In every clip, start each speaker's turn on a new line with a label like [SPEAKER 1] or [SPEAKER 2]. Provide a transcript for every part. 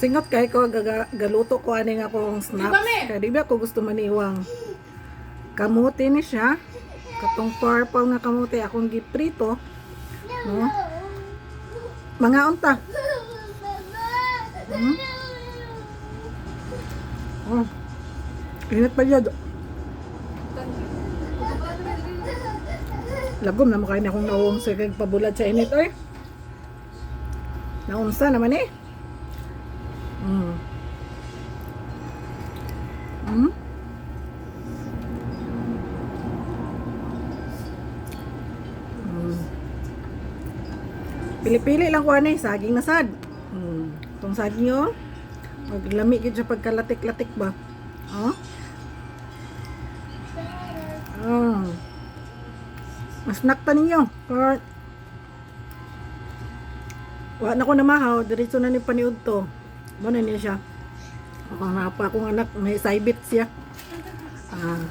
[SPEAKER 1] Singot kay ko galuto ko ani nga akong snacks. Kaya di ba ako gusto maniwang. Kamuti ni siya. Katong purple nga kamuti akong giprito. No? Mga unta. Oh. Init pa yun. Lagom na makain akong nawong sa pabulat sa init ay. Naunsa naman eh. Mm. Mm. Mm. Pili-pili lang ko ani, saging na sad. Itong saging oh. Maglami gid siya pagkalatik-latik ba. Oh? Oh. Mas nakta ninyo. Or wa na ko na mahaw, diretso na ni paniud to. Mo na niya siya. Ako na pa akong anak, may saibit siya. Ah.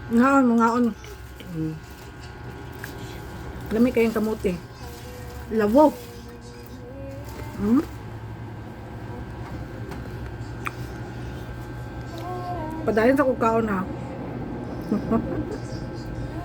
[SPEAKER 1] Ngaon. Lami kayong kamuti. Lavo. Padayon sa kukaon ha.